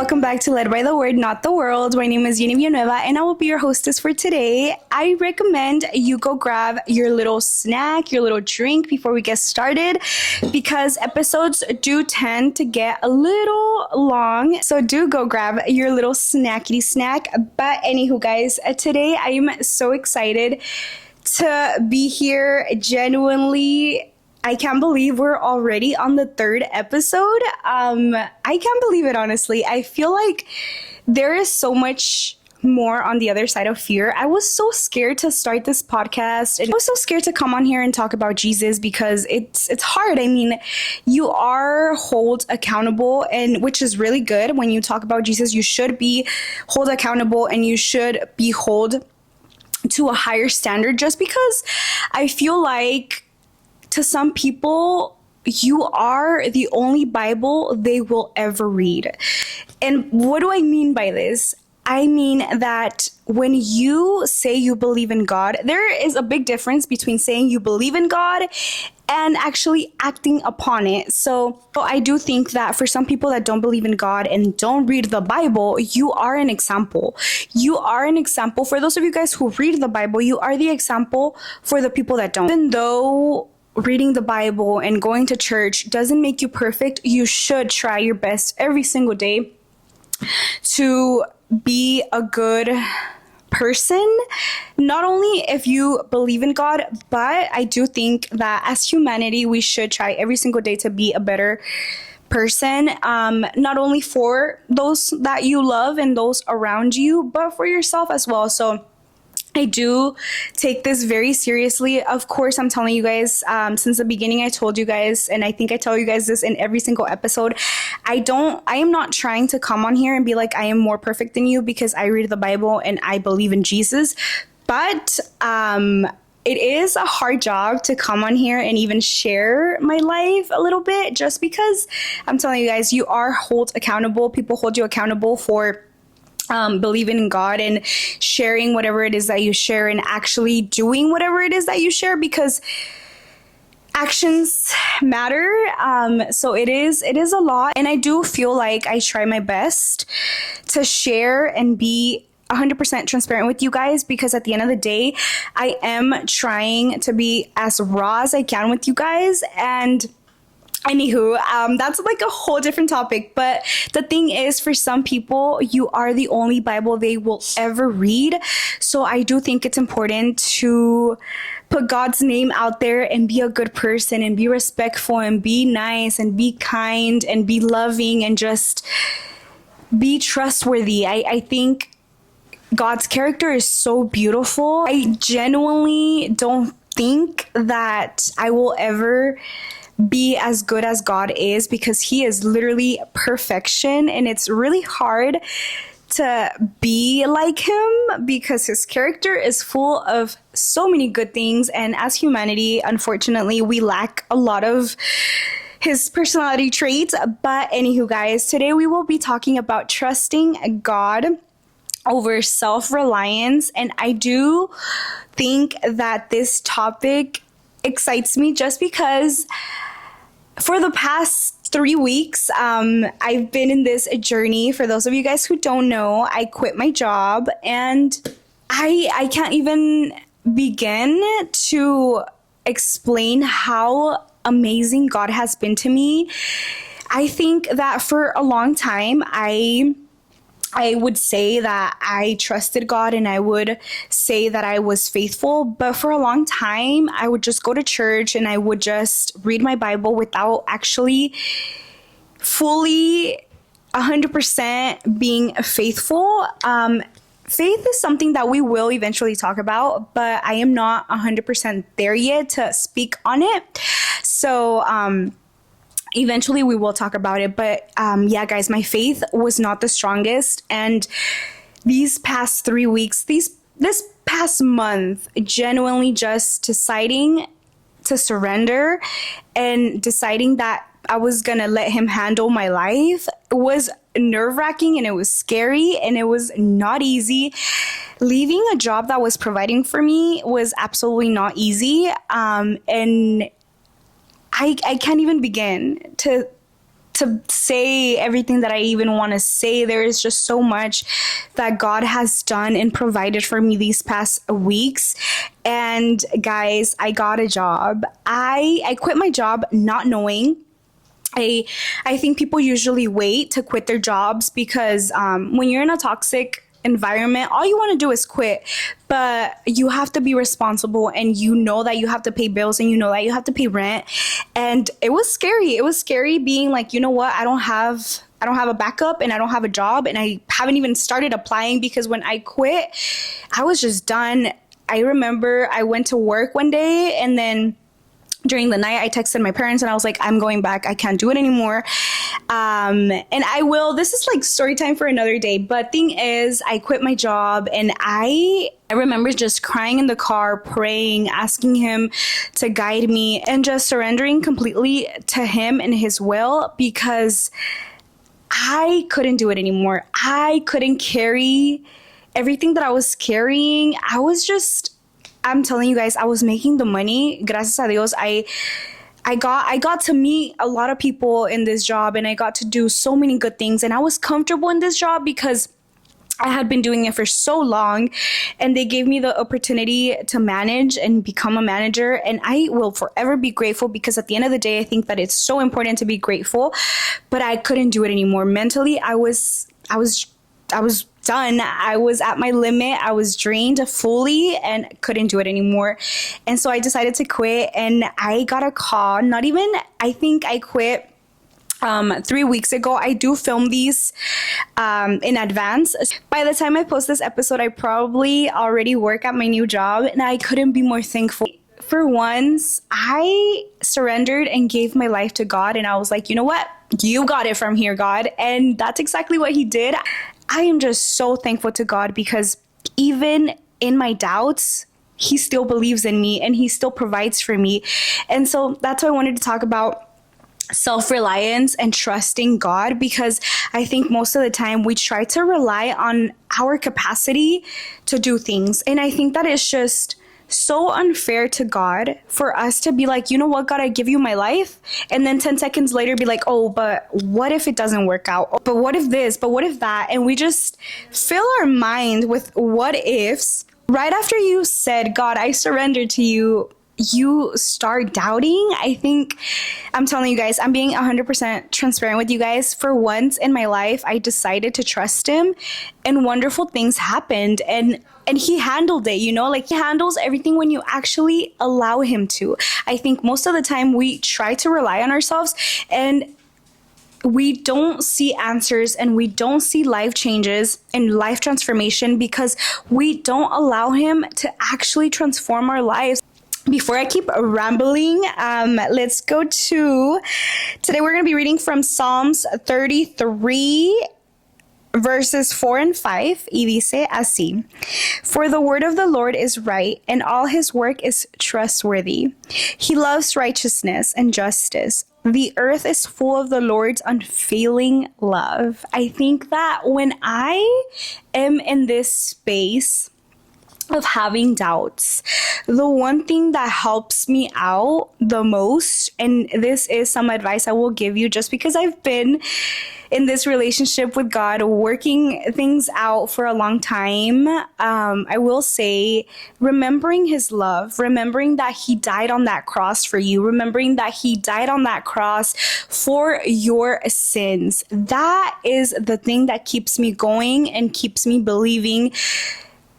welcome back to Led by the Word, Not the World. My name is Yeni Villanueva, and I will be your hostess for today. I recommend you go grab your little snack, your little drink before we get started, because episodes do tend to get a little long. So do go grab your little snackety snack. But anywho, guys, today I am so excited to be here. Genuinely, I can't believe we're already on the third episode. I can't believe it, honestly. I feel like there is so much more on the other side of fear. I was so scared to start this podcast, and I was so scared to come on here and talk about Jesus because it's hard. I mean, you are held accountable, and which is really good. When you talk about Jesus, you should be held accountable and you should be held to a higher standard, just because I feel like to some people, you are the only Bible they will ever read. And what do I mean by this? I mean that when you say you believe in God, there is a big difference between saying you believe in God and actually acting upon it. So I do think that for some people that don't believe in God and don't read the Bible, you are an example. You are an example. For those of you guys who read the Bible, you are the example for the people that don't. Even though reading the Bible and going to church doesn't make you perfect, you should try your best every single day to be a good person. Not only if you believe in God, but I do think that as humanity, we should try every single day to be a better person, not only for those that you love and those around you, but for yourself as well. So I do take this very seriously. Of course, I'm telling you guys, since the beginning, I told you guys, and I think I tell you guys this in every single episode, I am not trying to come on here and be like, I am more perfect than you because I read the Bible and I believe in Jesus. But it is a hard job to come on here and even share my life a little bit, just because I'm telling you guys, you are held accountable. People hold you accountable for believing in God and sharing whatever it is that you share and actually doing whatever it is that you share, because actions matter. So it is a lot. And I do feel like I try my best to share and be 100% transparent with you guys, because at the end of the day, I am trying to be as raw as I can with you guys. And anywho, that's like a whole different topic. But the thing is, for some people, you are the only Bible they will ever read. So I do think it's important to put God's name out there and be a good person and be respectful and be nice and be kind and be loving and just be trustworthy. I think God's character is so beautiful. I genuinely don't think that I will ever be as good as God is, because he is literally perfection, and it's really hard to be like him because his character is full of so many good things, and as humanity, unfortunately, we lack a lot of his personality traits. But anywho, guys, today we will be talking about trusting God over self-reliance, and I do think that this topic excites me just because for the past 3 weeks, I've been in this journey. For those of you guys who don't know, I quit my job, and I can't even begin to explain how amazing God has been to me. I think that for a long time, I would say that I trusted God and I would say that I was faithful. But for a long time, I would just go to church and I would just read my Bible without actually fully 100% being faithful. Faith is something that we will eventually talk about, but I am not 100% there yet to speak on it. So, eventually we will talk about it. But yeah, guys, my faith was not the strongest. And these past 3 weeks, this past month, genuinely just deciding to surrender and deciding that I was going to let him handle my life was nerve-wracking, and it was scary, and it was not easy. Leaving a job that was providing for me was absolutely not easy. And I can't even begin to to say everything that I even want to say. There is just so much that God has done and provided for me these past weeks. And guys, I got a job. I quit my job not knowing. I think people usually wait to quit their jobs because when you're in a toxic environment, all you want to do is quit, but you have to be responsible, and you know that you have to pay bills, and you know that you have to pay rent. And it was scary. It was scary being like, you know what, I don't have a backup, and I don't have a job, and I haven't even started applying, because when I quit, I was just done. I remember I went to work one day, and then during the night, I texted my parents and I was like, I'm going back. I can't do it anymore. And I will. This is like story time for another day. But thing is, I quit my job, and I remember just crying in the car, praying, asking him to guide me, and just surrendering completely to him and his will, because I couldn't do it anymore. I couldn't carry everything that I was carrying. I'm telling you guys, I was making the money. Gracias a Dios, I got to meet a lot of people in this job, and I got to do so many good things. And I was comfortable in this job because I had been doing it for so long, and they gave me the opportunity to manage and become a manager. And I will forever be grateful, because at the end of the day, I think that it's so important to be grateful. But I couldn't do it anymore. Mentally, I was done. I was at my limit. I was drained fully and couldn't do it anymore. And so I decided to quit, and I got a call. I think I quit 3 weeks ago. I do film these in advance. By the time I post this episode, I probably already work at my new job, and I couldn't be more thankful. For once, I surrendered and gave my life to God, and I was like, you know what? You got it from here, God. And that's exactly what he did. I am just so thankful to God, because even in my doubts, he still believes in me, and he still provides for me. And so that's why I wanted to talk about self-reliance and trusting God, because I think most of the time we try to rely on our capacity to do things. And I think that is just so unfair to God for us to be like, you know what, God, I give you my life, and then 10 seconds later be like, oh, but what if it doesn't work out? But what if this? But what if that? And we just fill our mind with what ifs. Right after you said, God, I surrender to you, you start doubting. I'm telling you guys, I'm being 100% transparent with you guys. For once in my life, I decided to trust him, and wonderful things happened. And he handled it, like he handles everything when you actually allow him to. I think most of the time we try to rely on ourselves, and we don't see answers, and we don't see life changes and life transformation, because we don't allow him to actually transform our lives. Before I keep rambling, let's go to, today we're going to be reading from Psalms 33, verses 4 and 5, y dice así: For the word of the Lord is right, and all his work is trustworthy. He loves righteousness and justice. The earth is full of the Lord's unfailing love. I think that when I am in this space of having doubts, the one thing that helps me out the most, and this is some advice I will give you just because I've been in this relationship with God, working things out for a long time, I will say, remembering his love, remembering that he died on that cross for you, remembering that he died on that cross for your sins. That is the thing that keeps me going and keeps me believing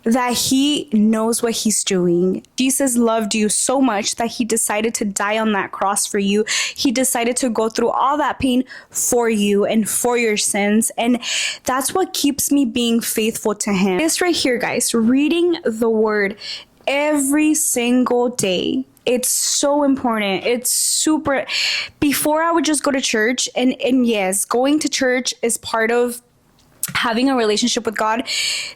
that he knows what he's doing. Jesus loved you so much that he decided to die on that cross for you. He decided to go through all that pain for you and for your sins. And that's what keeps me being faithful to him. This right here, guys, reading the word every single day. It's so important. It's super. Before I would just go to church, and yes, going to church is part of having a relationship with God,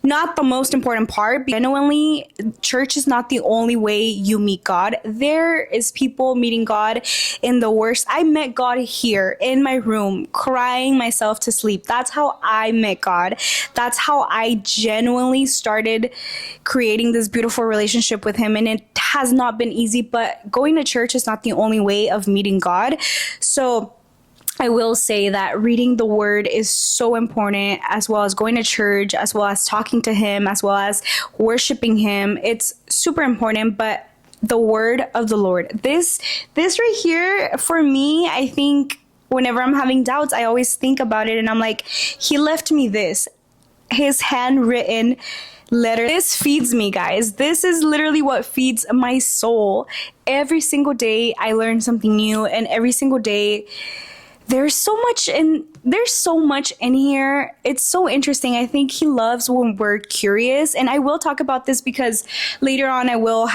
not the most important part. Genuinely, church is not the only way you meet God. There is people meeting God in the worst. I met God here in my room, crying myself to sleep. That's how I met God. That's how I genuinely started creating this beautiful relationship with him. And it has not been easy, but going to church is not the only way of meeting God. So I will say that reading the word is so important, as well as going to church, as well as talking to him, as well as worshiping him. It's super important, but the word of the Lord, this right here for me, I think whenever I'm having doubts, I always think about it and I'm like, he left me this, his handwritten letter. This feeds me, guys. This is literally what feeds my soul. Every single day I learn something new, and every single day there's so much in here. It's so interesting. I think he loves when we're curious, and I will talk about this because later on we will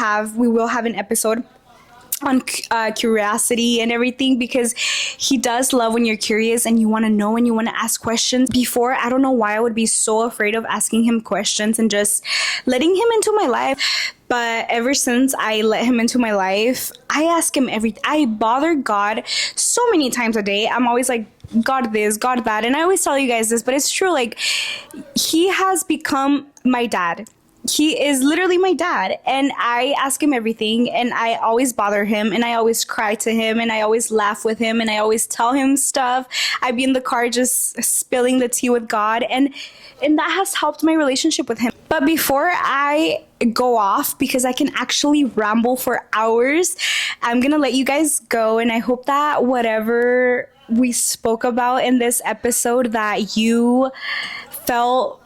have an episode on curiosity and everything, because he does love when you're curious and you want to know and you want to ask questions. Before, I don't know why I would be so afraid of asking him questions and just letting him into my life. But ever since I let him into my life, I ask him everything. I bother God so many times a day. I'm always like, God this, God that. And I always tell you guys this, but it's true. Like, he has become my dad. He is literally my dad, and I ask him everything, and I always bother him, and I always cry to him, and I always laugh with him, and I always tell him stuff. I'd be in the car just spilling the tea with God, and that has helped my relationship with him. But before I go off, because I can actually ramble for hours, I'm gonna let you guys go, and I hope that whatever we spoke about in this episode, that you felt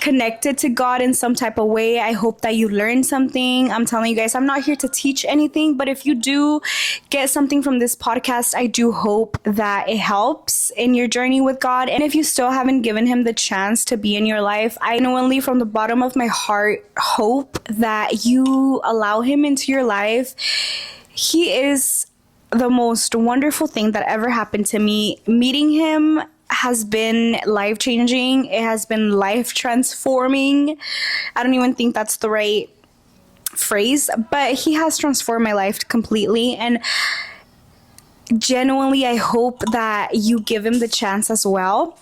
connected to God in some type of way. I hope that you learned something. I'm telling you guys, I'm not here to teach anything, but if you do get something from this podcast, I do hope that it helps in your journey with God. And if you still haven't given him the chance to be in your life, I genuinely from the bottom of my heart hope that you allow him into your life. He is the most wonderful thing that ever happened to me. Meeting him has been life-changing. It has been life-transforming. I don't even think that's the right phrase, but he has transformed my life completely. And genuinely, I hope that you give him the chance as well.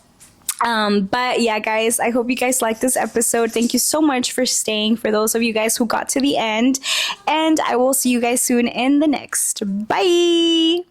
But yeah, guys, I hope you guys liked this episode. Thank you so much for staying, for those of you guys who got to the end. And I will see you guys soon in the next. Bye!